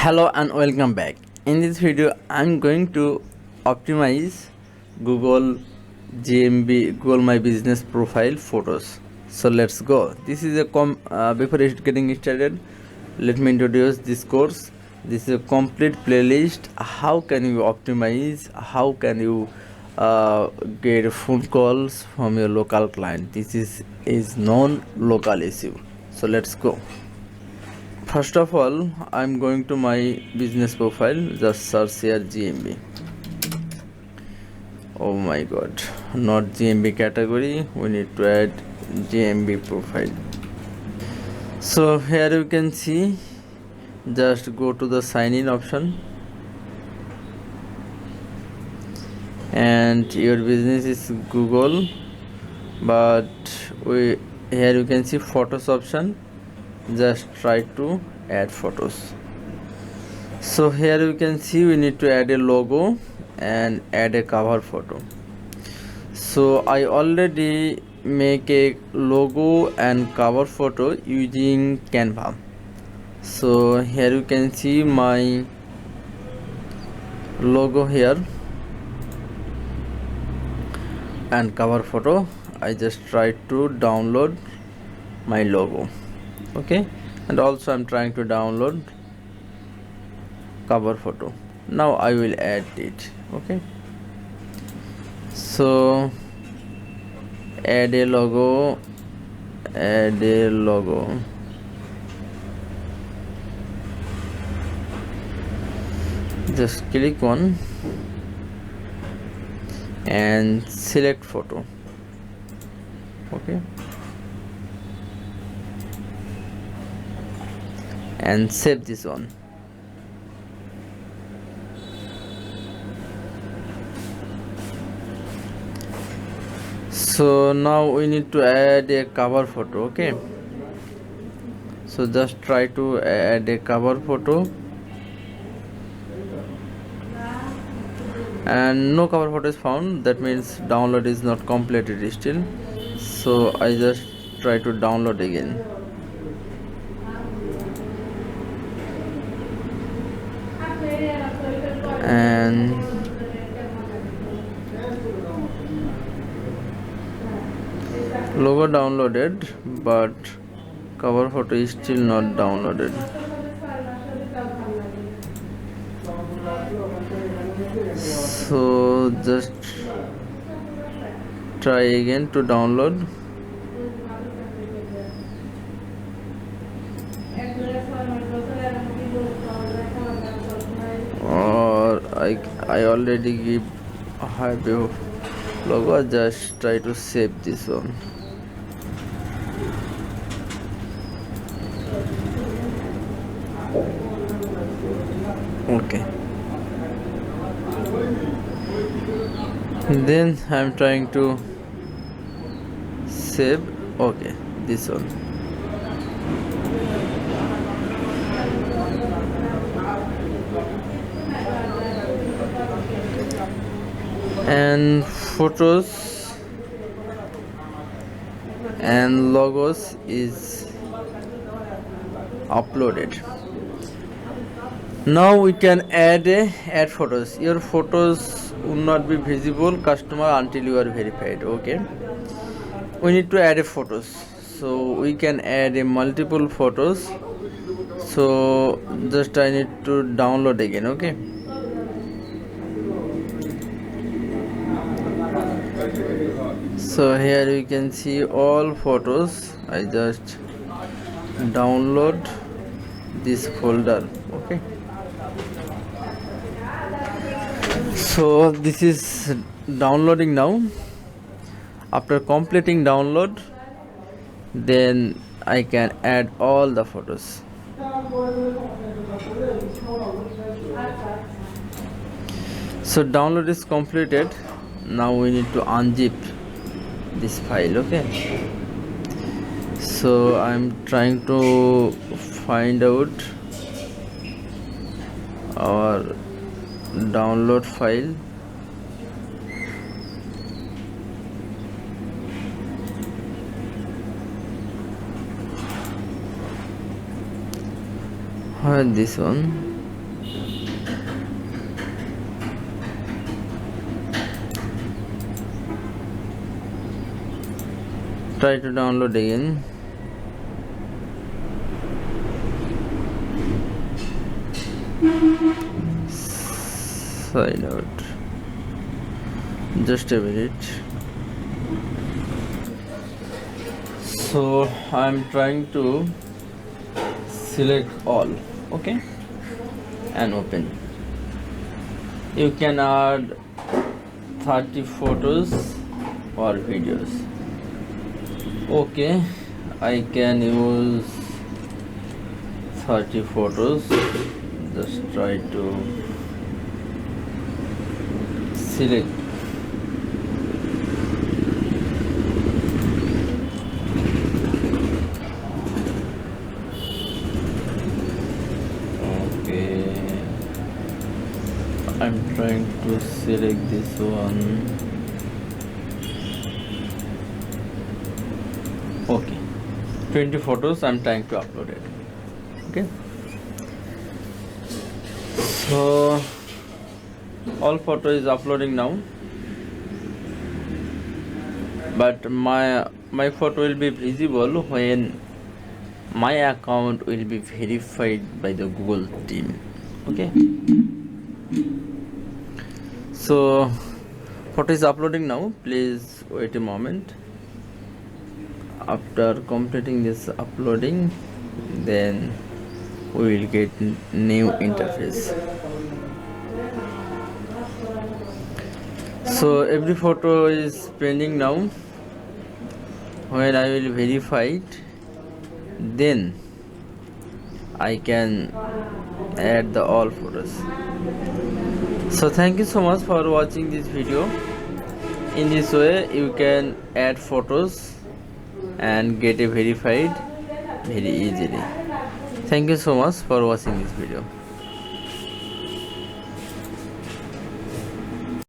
Hello and welcome back. In this video I'm going to optimize Google Google My Business Profile photos. So let's go. This is a before getting started, let me introduce this course. This is a complete playlist. How can you optimize? How can you get phone calls from your local client? This is non-local issue. So let's go. First of all, I'm going to my business profile, just search here GMB. Oh my god, not GMB category, we need to add GMB profile. So here you can see, just go to the sign in option and your business is Google, but here you can see photos option. Just try to add photos. So here you can see we need to add a logo and add a cover photo. So I already make a logo and cover photo using Canva. So here you can see my logo here and cover photo. I just try to download my logo. Okay, and also I'm trying to download cover photo. Now I will add it. Okay, so add a logo, just click on and select photo. Okay, and save this one. So now we need to add a cover photo. Okay, so just try to add a cover photo and no cover photo is found. That means download is not completed still. So I just try to download again. And logo downloaded, but cover photo is still not downloaded. So just try again to download. Or I already have a logo. Just try to save this one. Okay, then I'm trying to save. Okay, this one. And photos and logos is uploaded. Now we can add photos. Your photos will not be visible customer until you are verified. Okay, we need to add a photos, so we can add a multiple photos. So just I need to download again. Okay, so here you can see all photos. I just download this folder. Okay, so this is downloading now. After completing download, then I can add all the photos. So download is completed. Now we need to unzip this file. Okay, so I'm trying to find out our download file. This one. Try to download again. Sign out. Just a minute. So I'm trying to select all, okay, and open. You can add 30 photos or videos. Okay, I can use 30 photos. Just try to select. Okay, I'm trying to select this one. Okay, 20 photos I'm trying to upload it. Okay, so all photo is uploading now, but my photo will be visible when my account will be verified by the Google team. Okay, so photo is uploading now. Please wait a moment. After completing this uploading, then we will get new interface. So every photo is pending now. When I will verify it, then I can add the all photos. So thank you so much for watching this video. In this way you can add photos and get it verified very easily. Thank you so much for watching this video.